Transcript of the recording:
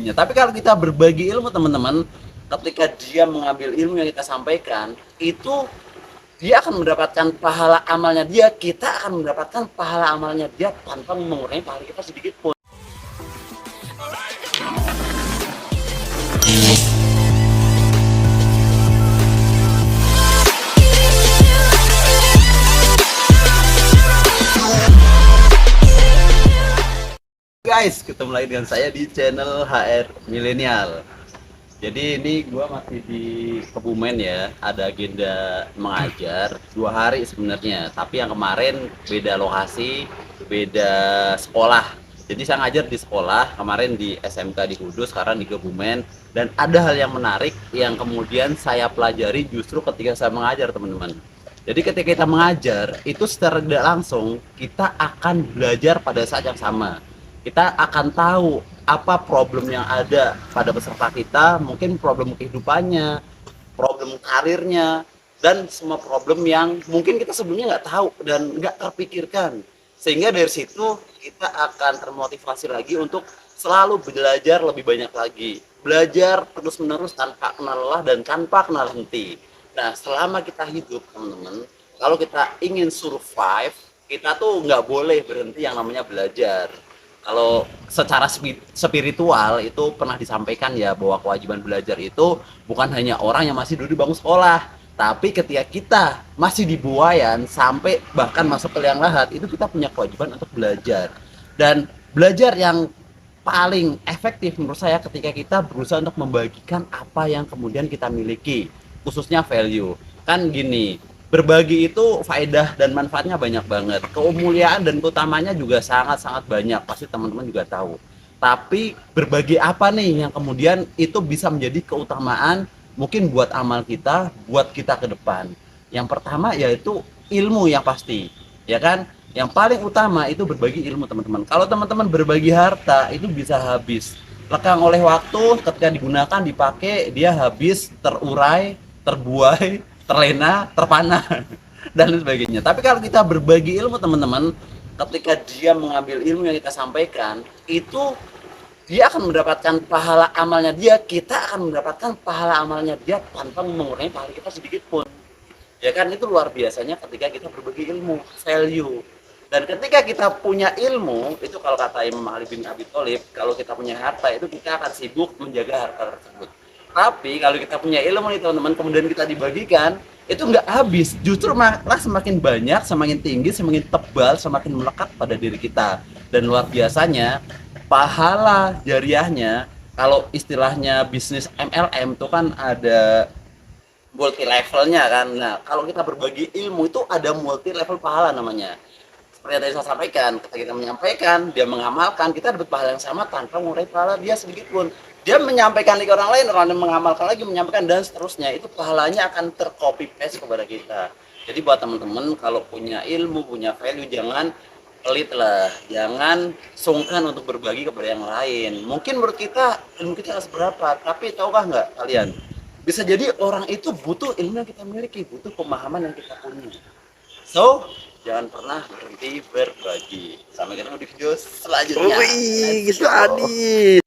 sebagainya. Tapi kalau kita berbagi ilmu teman-teman, ketika dia mengambil ilmu yang kita sampaikan, itu dia akan mendapatkan pahala amalnya dia, kita akan mendapatkan pahala amalnya dia tanpa mengurangi pahala kita sedikit pun. Guys, ketemu lagi dengan saya di channel HR Milenial. Jadi ini gua masih di Kebumen ya, ada agenda mengajar 2 hari sebenarnya. Tapi yang kemarin beda lokasi, beda sekolah. Jadi saya ngajar di sekolah, kemarin di SMK di Kudus, sekarang di Kebumen. Dan ada hal yang menarik yang kemudian saya pelajari justru ketika saya mengajar teman-teman. Jadi ketika kita mengajar, itu secara tidak langsung kita akan belajar pada saat yang sama. Kita akan tahu apa problem yang ada pada peserta kita, mungkin problem kehidupannya, problem karirnya, dan semua problem yang mungkin kita sebelumnya nggak tahu dan nggak terpikirkan. Sehingga dari situ kita akan termotivasi lagi untuk selalu belajar lebih banyak lagi. Belajar terus-menerus tanpa kenal lelah dan tanpa kenal henti. Nah, selama kita hidup, teman-teman, kalau kita ingin survive, kita tuh nggak boleh berhenti yang namanya belajar. Kalau secara spiritual itu pernah disampaikan ya bahwa kewajiban belajar itu bukan hanya orang yang masih duduk di bangku sekolah, tapi ketika kita masih di buayan sampai bahkan masuk ke liang lahat itu kita punya kewajiban untuk belajar. Dan belajar yang paling efektif menurut saya ketika kita berusaha untuk membagikan apa yang kemudian kita miliki, khususnya value. Kan gini, berbagi itu faedah dan manfaatnya banyak banget, kemuliaan dan keutamanya juga sangat-sangat banyak, pasti teman-teman juga tahu. Tapi berbagi apa nih yang kemudian itu bisa menjadi keutamaan mungkin buat amal kita, buat kita ke depan. Yang pertama yaitu ilmu yang pasti, ya kan? Yang paling utama itu berbagi ilmu teman-teman. Kalau teman-teman berbagi harta itu bisa habis, lekang oleh waktu, ketika digunakan dipakai dia habis, terurai, terbuai, terlena, terpana dan lain sebagainya. Tapi kalau kita berbagi ilmu teman-teman, ketika dia mengambil ilmu yang kita sampaikan, itu dia akan mendapatkan pahala amalnya dia, kita akan mendapatkan pahala amalnya dia tanpa mengurangi pahala kita sedikit pun. Ya kan, itu luar biasanya ketika kita berbagi ilmu, value. Dan ketika kita punya ilmu, itu kalau kata Imam Ali bin Abi Thalib, kalau kita punya harta itu kita akan sibuk menjaga harta tersebut. Tapi kalau kita punya ilmu nih teman-teman, kemudian kita dibagikan, itu nggak habis. Justru malah semakin banyak, semakin tinggi, semakin tebal, semakin melekat pada diri kita. Dan luar biasanya, pahala jariahnya, kalau istilahnya bisnis MLM itu kan ada multi levelnya kan. Nah, kalau kita berbagi ilmu itu ada multi level pahala namanya. Seperti yang tadi saya sampaikan, ketika kita menyampaikan, dia mengamalkan, kita dapat pahala yang sama tanpa mengurangi pahala dia sedikit pun. Dia menyampaikan ke orang lain, orang lain mengamalkan lagi, menyampaikan dan seterusnya. Itu pahalanya akan tercopy paste kepada kita. Jadi buat teman-teman kalau punya ilmu, punya value, jangan pelit lah, jangan sungkan untuk berbagi kepada yang lain. Mungkin menurut kita ilmu kita nggak seberapa, tapi tahukah nggak kalian? Bisa jadi orang itu butuh ilmu yang kita miliki, butuh pemahaman yang kita punya. So, jangan pernah berhenti berbagi. Sampai ketemu di video selanjutnya. Wih, Let's gitu go. Adi.